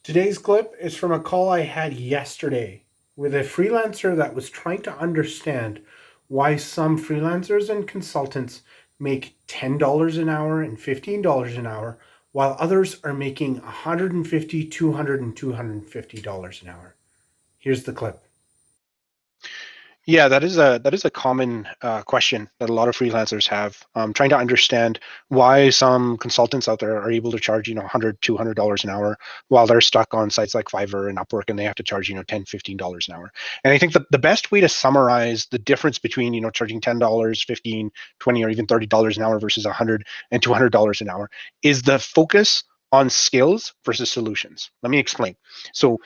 Today's clip is from a call I had yesterday with a freelancer that was trying to understand why some freelancers and consultants make $10 an hour and $15 an hour, while others are making $150, $200, and $250 an hour. Here's the clip. Yeah, that is a common question that a lot of freelancers have. Trying to understand why some consultants out there are able to charge, $100, $200 an hour, while they're stuck on sites like Fiverr and Upwork, and they have to charge, $10, $15 an hour. And I think the best way to summarize the difference between, charging $10, 15, 20, or even $30 an hour versus 100 and $200 an hour is the focus on skills versus solutions. Let me explain. So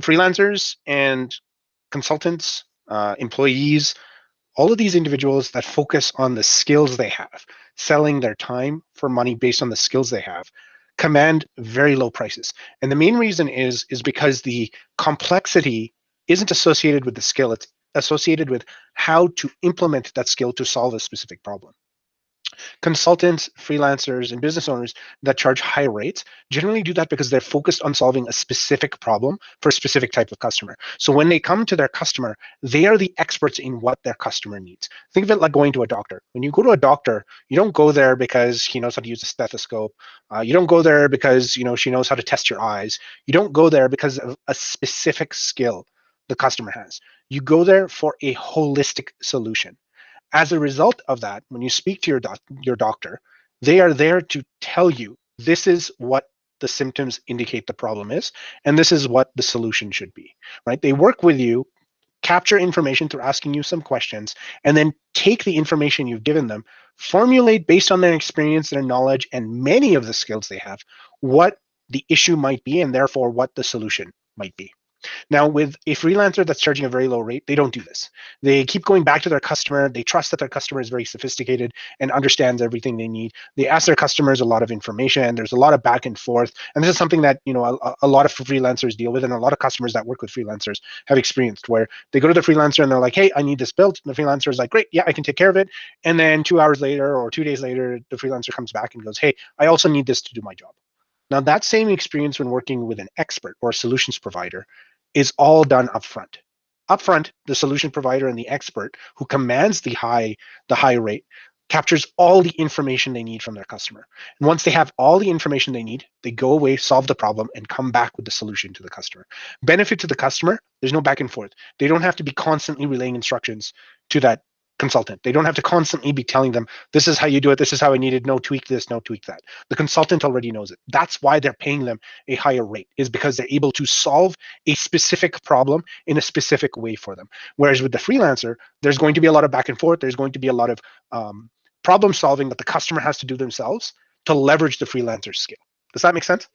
freelancers and consultants, employees, all of these individuals that focus on the skills they have, selling their time for money based on the skills they have, command very low prices. And the main reason is because the complexity isn't associated with the skill, it's associated with how to implement that skill to solve a specific problem. Consultants, freelancers, and business owners that charge high rates generally do that because they're focused on solving a specific problem for a specific type of customer. So when they come to their customer, they are the experts in what their customer needs. Think of it like going to a doctor. When you go to a doctor, you don't go there because he knows how to use a stethoscope. You don't go there because she knows how to test your eyes. You don't go there because of a specific skill the customer has. You go there for a holistic solution. As a result of that, when you speak to your doctor, they are there to tell you this is what the symptoms indicate the problem is, and this is what the solution should be, right? They work with you, capture information through asking you some questions, and then take the information you've given them, formulate based on their experience, their knowledge, and many of the skills they have, what the issue might be, and therefore what the solution might be. Now, with a freelancer that's charging a very low rate, they don't do this. They keep going back to their customer. They trust that their customer is very sophisticated and understands everything they need. They ask their customers a lot of information. There's a lot of back and forth. And this is something that, a lot of freelancers deal with, and a lot of customers that work with freelancers have experienced, where they go to the freelancer and they're like, hey, I need this built. And the freelancer is like, great, yeah, I can take care of it. And then 2 hours later or 2 days later, the freelancer comes back and goes, hey, I also need this to do my job. Now, that same experience when working with an expert or a solutions provider is all done upfront. Upfront, the solution provider and the expert who commands the high rate captures all the information they need from their customer. And once they have all the information they need, they go away, solve the problem, and come back with the solution to the customer. Benefit to the customer, there's no back and forth. They don't have to be constantly relaying instructions to that consultant. They don't have to constantly be telling them, this is how you do it, this is how I need it, no tweak this, no tweak that. The consultant already knows it. That's why they're paying them a higher rate, is because they're able to solve a specific problem in a specific way for them. Whereas with the freelancer, there's going to be a lot of back and forth. There's going to be a lot of problem solving that the customer has to do themselves to leverage the freelancer's skill. Does that make sense?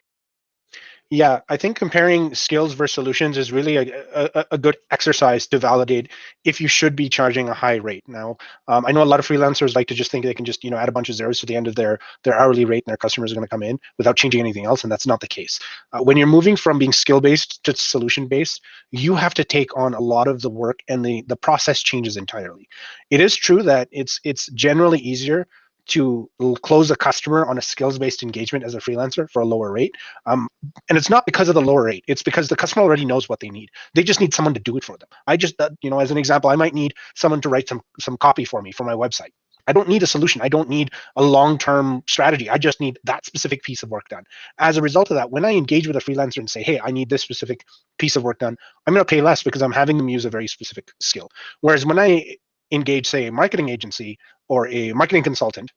Yeah, I think comparing skills versus solutions is really a good exercise to validate if you should be charging a high rate. Now, I know a lot of freelancers like to just think they can just add a bunch of zeros to the end of their hourly rate, and their customers are going to come in without changing anything else, and that's not the case. When you're moving from being skill based to solution based, you have to take on a lot of the work, and the process changes entirely. It is true that it's generally easier to close a customer on a skills-based engagement as a freelancer for a lower rate. And it's not because of the lower rate. It's because the customer already knows what they need. They just need someone to do it for them. I just, as an example, I might need someone to write some copy for me for my website. I don't need a solution. I don't need a long-term strategy. I just need that specific piece of work done. As a result of that, when I engage with a freelancer and say, hey, I need this specific piece of work done, I'm going to pay less because I'm having them use a very specific skill. Whereas when I engage, say, a marketing agency or a marketing consultant,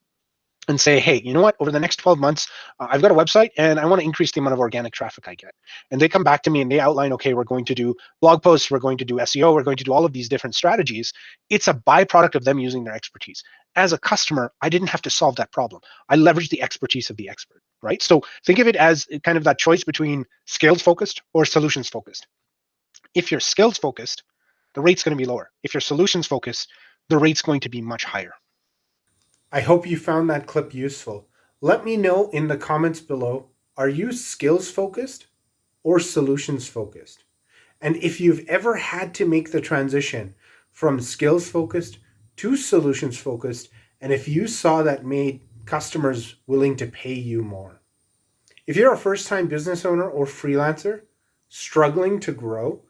and say, hey, you know what, over the next 12 months, I've got a website and I want to increase the amount of organic traffic I get. And they come back to me and they outline, okay, we're going to do blog posts, we're going to do SEO, we're going to do all of these different strategies. It's a byproduct of them using their expertise. As a customer, I didn't have to solve that problem. I leveraged the expertise of the expert, right? So think of it as kind of that choice between skills focused or solutions focused. If you're skills focused, the rate's going to be lower. If you're solutions focused, the rate's going to be much higher. I hope you found that clip useful. Let me know in the comments below, are you skills focused or solutions focused? And if you've ever had to make the transition from skills focused to solutions focused, and if you saw that made customers willing to pay you more. If you're a first-time business owner or freelancer struggling to grow,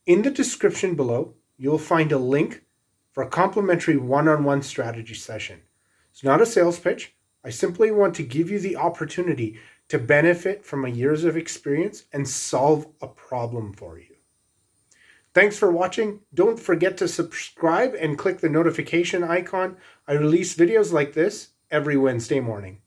in the description below, you'll find a link for a complimentary one-on-one strategy session. It's not a sales pitch. I simply want to give you the opportunity to benefit from my years of experience and solve a problem for you. Thanks for watching. Don't forget to subscribe and click the notification icon. I release videos like this every Wednesday morning.